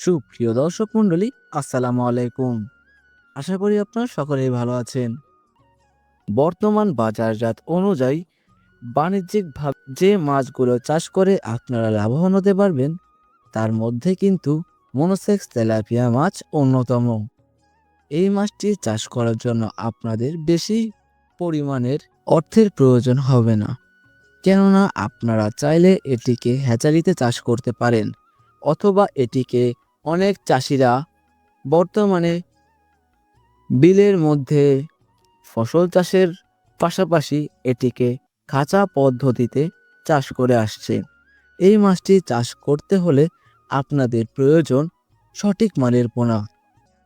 সুপ্রিয় দর্শক মণ্ডলী, আসসালামু আলাইকুম। আশা করি আপনারা সকলেই ভালো আছেন। বর্তমান বাজারজাত অনুযায়ী বাণিজ্যিকভাবে যে মাছগুলো চাষ করে আপনারা লাভবান হতে পারবেন, তার মধ্যে কিন্তু মনোসেক্স তেলাপিয়া মাছ অন্যতম। এই মাছটি চাষ করার জন্য আপনাদের বেশি পরিমাণের অর্থের প্রয়োজন হবে না, কেননা আপনারা চাইলে এটিকে হ্যাচারিতে চাষ করতে পারেন, অথবা এটিকে অনেক চাষিরা বর্তমানে বিলের মধ্যে ফসল চাষের পাশাপাশি এটিকে খাঁচা পদ্ধতিতে চাষ করে আসছে। এই মাছটি চাষ করতে হলে আপনাদের প্রয়োজন সঠিক মানের পোনা।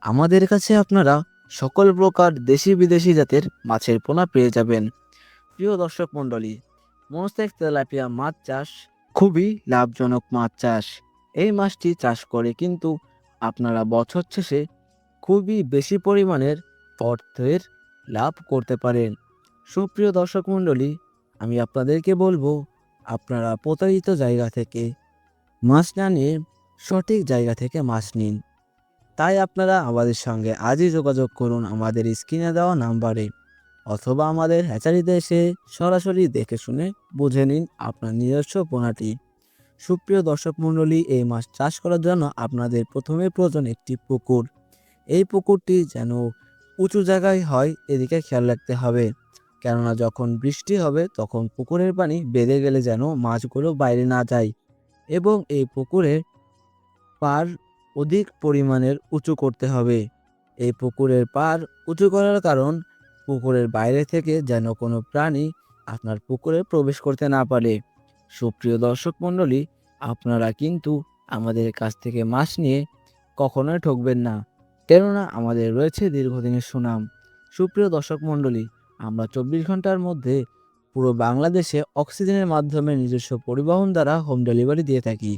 আমাদের কাছে আপনারা সকল প্রকার দেশি বিদেশি জাতের মাছের পোনা পেয়ে যাবেন। প্রিয় দর্শক মণ্ডলী, মনোসেক্স তেলাপিয়া মাছ চাষ খুবই লাভজনক মাছ চাষ। এই মাছটি চাষ করে কিন্তু আপনারা বছর শেষে খুবই বেশি পরিমাণের অর্থের লাভ করতে পারেন। সুপ্রিয় দর্শক মণ্ডলী, আমি আপনাদেরকে বলবো, আপনারা প্রতারিত জায়গা থেকে মাছ না নিয়ে সঠিক জায়গা থেকে মাছ নিন। তাই আপনারা আমাদের সঙ্গে আজই যোগাযোগ করুন আমাদের স্ক্রিনে দেওয়া নাম্বারে, অথবা আমাদের হ্যাচারিতে এসে সরাসরি দেখে শুনে বুঝে নিন আপনার নিজস্ব পোনাটি। সুপ্রিয় দর্শক মণ্ডলী, এই মাছ চাষ করার জন্য আপনাদের প্রথমে প্রয়োজন একটি পুকুর। এই পুকুরটি যেন উঁচু জায়গায় হয়, এদিকে খেয়াল রাখতে হবে, কেননা যখন বৃষ্টি হবে তখন পুকুরের পানি বেড়ে গেলে যেন মাছগুলো বাইরে না যায়। এবং এই পুকুরের পার অধিক পরিমাণের উঁচু করতে হবে। এই পুকুরের পার উঁচু করার কারণ, পুকুরের বাইরে থেকে যেন কোনো প্রাণী আপনার পুকুরে প্রবেশ করতে না পারে। সুপ্রিয় দর্শক মণ্ডলী, আপনারা কিন্তু আমাদের কাছ থেকে মাছ নিয়ে কখনোই ঠকবেন না, কেননা আমাদের রয়েছে দীর্ঘদিনের সুনাম। সুপ্রিয় দর্শক মণ্ডলী, আমরা 24 ঘন্টার মধ্যে পুরো বাংলাদেশে অক্সিজেনের মাধ্যমে নিজস্ব পরিবহন দ্বারা হোম ডেলিভারি দিয়ে থাকি।